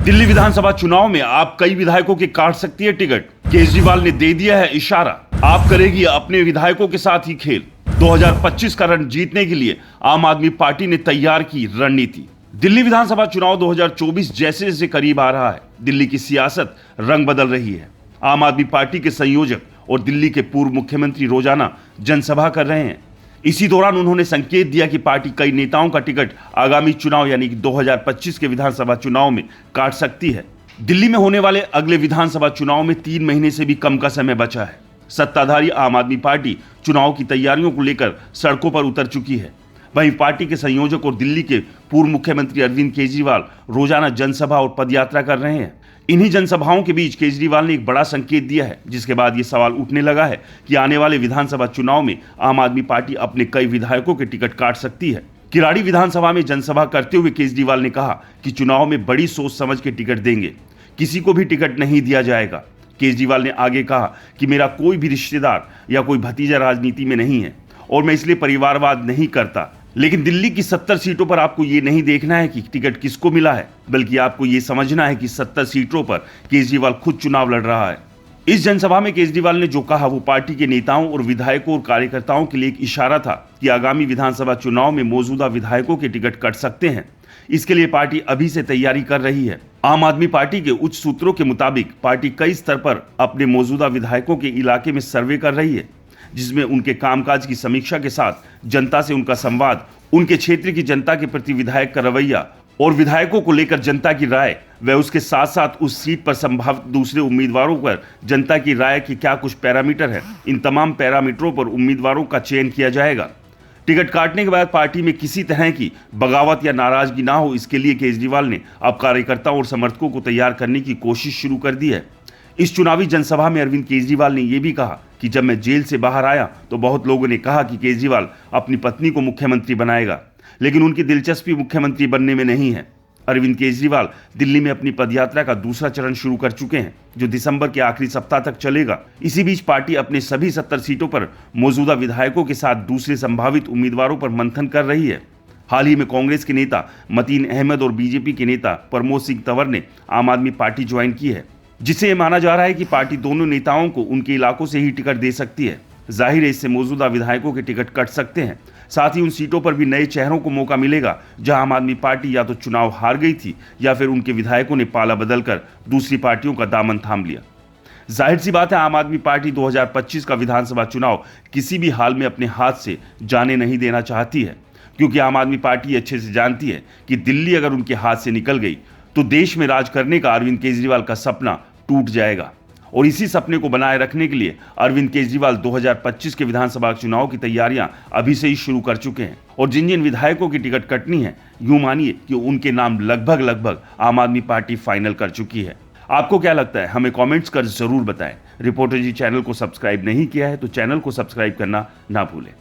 दिल्ली विधानसभा चुनाव में आप कई विधायकों की काट सकती है टिकट। केजरीवाल ने दे दिया है इशारा, आप करेगी अपने विधायकों के साथ ही खेल। 2025 का रण जीतने के लिए आम आदमी पार्टी ने तैयार की रणनीति। दिल्ली विधानसभा चुनाव 2024 जैसे जैसे करीब आ रहा है, दिल्ली की सियासत रंग बदल रही है। आम आदमी पार्टी के संयोजक और दिल्ली के पूर्व मुख्यमंत्री रोजाना जनसभा कर रहे हैं। इसी दौरान उन्होंने संकेत दिया कि पार्टी कई नेताओं का टिकट आगामी चुनाव यानी कि 2025 के विधानसभा चुनाव में काट सकती है। दिल्ली में होने वाले अगले विधानसभा चुनाव में 3 महीने से भी कम का समय बचा है। सत्ताधारी आम आदमी पार्टी चुनाव की तैयारियों को लेकर सड़कों पर उतर चुकी है। वहीं पार्टी के संयोजक और दिल्ली के पूर्व मुख्यमंत्री अरविंद केजरीवाल रोजाना जनसभा और पदयात्रा कर रहे हैं। इन्हीं जनसभाओं के बीच केजरीवाल ने एक बड़ा संकेत दिया है, जिसके बाद ये सवाल उठने लगा है कि आने वाले विधानसभा चुनाव में आम आदमी पार्टी अपने कई विधायकों के टिकट काट सकती है। किराड़ी विधानसभा में जनसभा करते हुए केजरीवाल ने कहा कि चुनाव में बड़ी सोच समझ के टिकट देंगे, किसी को भी टिकट नहीं दिया जाएगा। केजरीवाल ने आगे कहा कि मेरा कोई भी रिश्तेदार या कोई भतीजा राजनीति में नहीं है और मैं इसलिए परिवारवाद नहीं करता। लेकिन दिल्ली की 70 सीटों पर आपको ये नहीं देखना है कि टिकट किसको मिला है, बल्कि आपको ये समझना है कि 70 सीटों पर केजरीवाल खुद चुनाव लड़ रहा है। इस जनसभा में केजरीवाल ने जो कहा वो पार्टी के नेताओं और विधायकों और कार्यकर्ताओं के लिए एक इशारा था कि आगामी विधानसभा चुनाव में मौजूदा विधायकों के टिकट कट सकते हैं। इसके लिए पार्टी अभी से तैयारी कर रही है। आम आदमी पार्टी के उच्च सूत्रों के मुताबिक पार्टी कई स्तर पर अपने मौजूदा विधायकों के इलाके में सर्वे कर रही है, जिसमें उनके कामकाज की समीक्षा के साथ जनता से उनका संवाद, उनके क्षेत्र की जनता के प्रति विधायक का रवैया और विधायकों को लेकर जनता की राय व उसके साथ साथ उस सीट पर संभावित दूसरे उम्मीदवारों पर जनता की राय की क्या कुछ पैरामीटर है, इन तमाम पैरामीटरों पर उम्मीदवारों का चयन किया जाएगा। टिकट काटने के बाद पार्टी में किसी तरह की बगावत या नाराजगी ना हो, इसके लिए केजरीवाल ने अब कार्यकर्ताओं और समर्थकों को तैयार करने की कोशिश शुरू कर दी है। इस चुनावी जनसभा में अरविंद केजरीवाल ने यह भी कहा कि जब मैं जेल से बाहर आया तो बहुत लोगों ने कहा कि केजरीवाल अपनी पत्नी को मुख्यमंत्री बनाएगा, लेकिन उनकी दिलचस्पी मुख्यमंत्री बनने में नहीं है। अरविंद केजरीवाल दिल्ली में अपनी पदयात्रा का दूसरा चरण शुरू कर चुके हैं, जो दिसंबर के आखिरी सप्ताह तक चलेगा। इसी बीच पार्टी अपने सभी 70 सीटों पर मौजूदा विधायकों के साथ दूसरे संभावित उम्मीदवारों पर मंथन कर रही है। हाल ही में कांग्रेस के नेता मतीन अहमद और बीजेपी के नेता प्रमोद सिंह तंवर ने आम आदमी पार्टी ज्वाइन की है, जिससे यह माना जा रहा है कि पार्टी दोनों नेताओं को उनके इलाकों से ही टिकट दे सकती है। जाहिर है इससे मौजूदा विधायकों के टिकट कट सकते हैं। साथ ही उन सीटों पर भी नए चेहरों को मौका मिलेगा जहां आम आदमी पार्टी या तो चुनाव हार गई थी या फिर उनके विधायकों ने पाला बदलकर दूसरी पार्टियों का दामन थाम लिया। जाहिर सी बात है, आम आदमी पार्टी 2025 का विधानसभा चुनाव किसी भी हाल में अपने हाथ से जाने नहीं देना चाहती है, क्योंकि आम आदमी पार्टी अच्छे से जानती है कि दिल्ली अगर उनके हाथ से निकल गई तो देश में राज करने का अरविंद केजरीवाल का सपना टूट जाएगा। और इसी सपने को बनाए रखने के लिए अरविंद केजरीवाल 2025 के विधानसभा चुनाव की तैयारियां अभी से ही शुरू कर चुके हैं। और जिन जिन विधायकों की टिकट कटनी है, यूं मानिए कि उनके नाम लगभग आम आदमी पार्टी फाइनल कर चुकी है। आपको क्या लगता है, हमें कमेंट्स कर जरूर बताएं। रिपोर्टर जी चैनल को सब्सक्राइब नहीं किया है तो चैनल को सब्सक्राइब करना ना भूलें।